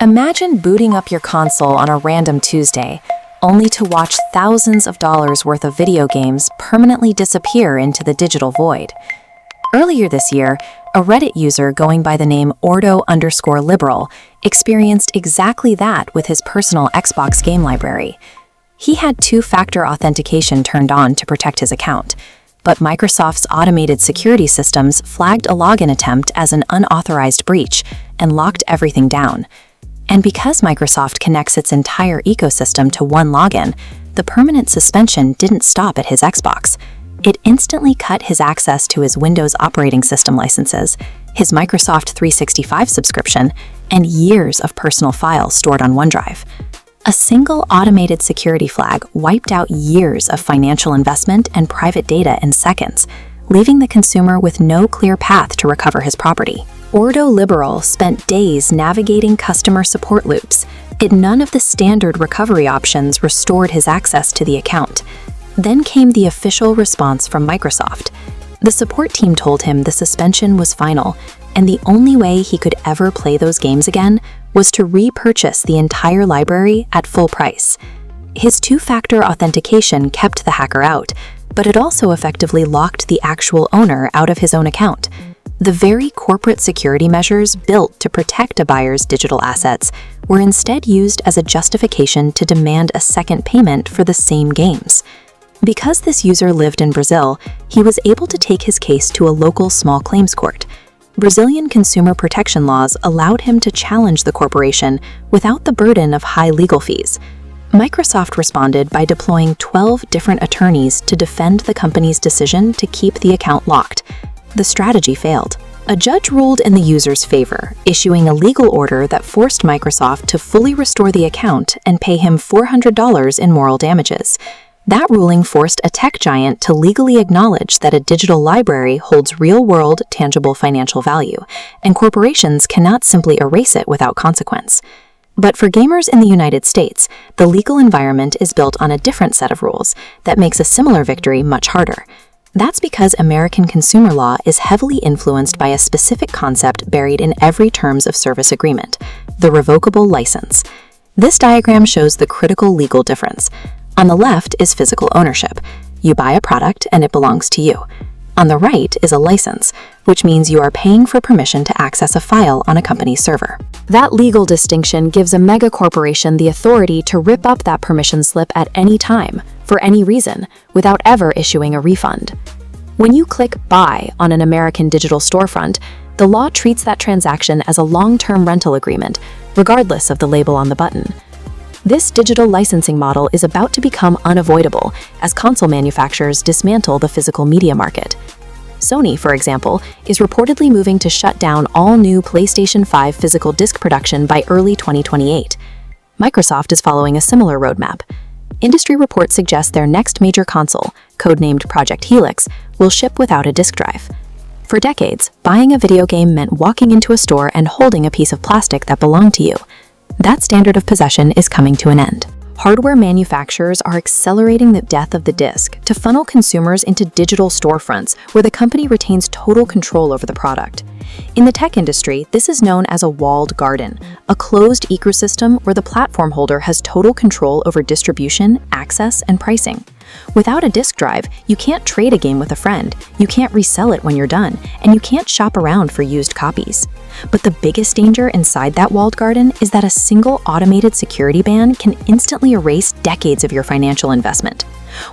Imagine booting up your console on a random Tuesday, only to watch thousands of dollars worth of video games permanently disappear into the digital void. Earlier this year, a Reddit user going by the name Ordo_liberal experienced exactly that with his personal Xbox game library. He had two-factor authentication turned on to protect his account, but Microsoft's automated security systems flagged a login attempt as an unauthorized breach and locked everything down. And because Microsoft connects its entire ecosystem to one login, the permanent suspension didn't stop at his Xbox. It instantly cut his access to his Windows operating system licenses, his Microsoft 365 subscription, and years of personal files stored on OneDrive. A single automated security flag wiped out years of financial investment and private data in seconds, leaving the consumer with no clear path to recover his property. Ordo_liberal spent days navigating customer support loops, yet none of the standard recovery options restored his access to the account. Then came the official response from Microsoft. The support team told him the suspension was final, and the only way he could ever play those games again was to repurchase the entire library at full price. His two-factor authentication kept the hacker out, but it also effectively locked the actual owner out of his own account. The very corporate security measures built to protect a buyer's digital assets were instead used as a justification to demand a second payment for the same games. Because this user lived in Brazil, he was able to take his case to a local small claims court. Brazilian consumer protection laws allowed him to challenge the corporation without the burden of high legal fees. Microsoft responded by deploying 12 different attorneys to defend the company's decision to keep the account locked. The strategy failed. A judge ruled in the user's favor, issuing a legal order that forced Microsoft to fully restore the account and pay him $400 in moral damages. That ruling forced a tech giant to legally acknowledge that a digital library holds real-world, tangible financial value, and corporations cannot simply erase it without consequence. But for gamers in the United States, the legal environment is built on a different set of rules that makes a similar victory much harder. That's because American consumer law is heavily influenced by a specific concept buried in every terms of service agreement: the revocable license. This diagram shows the critical legal difference. On the left is physical ownership. You buy a product and it belongs to you. On the right is a license, which means you are paying for permission to access a file on a company's server. That legal distinction gives a mega corporation the authority to rip up that permission slip at any time, for any reason, without ever issuing a refund. When you click Buy on an American digital storefront, the law treats that transaction as a long-term rental agreement, regardless of the label on the button. This digital licensing model is about to become unavoidable as console manufacturers dismantle the physical media market. Sony, for example, is reportedly moving to shut down all new PlayStation 5 physical disc production by early 2028. Microsoft is following a similar roadmap. Industry reports suggest their next major console, codenamed Project Helix, will ship without a disk drive. For decades, buying a video game meant walking into a store and holding a piece of plastic that belonged to you. That standard of possession is coming to an end. Hardware manufacturers are accelerating the death of the disc to funnel consumers into digital storefronts where the company retains total control over the product. In the tech industry, this is known as a walled garden, a closed ecosystem where the platform holder has total control over distribution, access, and pricing. Without a disk drive, you can't trade a game with a friend, you can't resell it when you're done, and you can't shop around for used copies. But the biggest danger inside that walled garden is that a single automated security ban can instantly erase decades of your financial investment.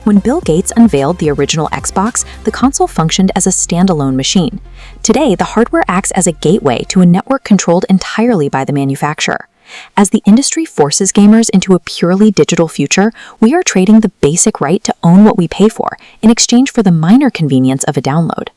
When Bill Gates unveiled the original Xbox, the console functioned as a standalone machine. Today, the hardware acts as a gateway to a network controlled entirely by the manufacturer. As the industry forces gamers into a purely digital future, we are trading the basic right to own what we pay for in exchange for the minor convenience of a download.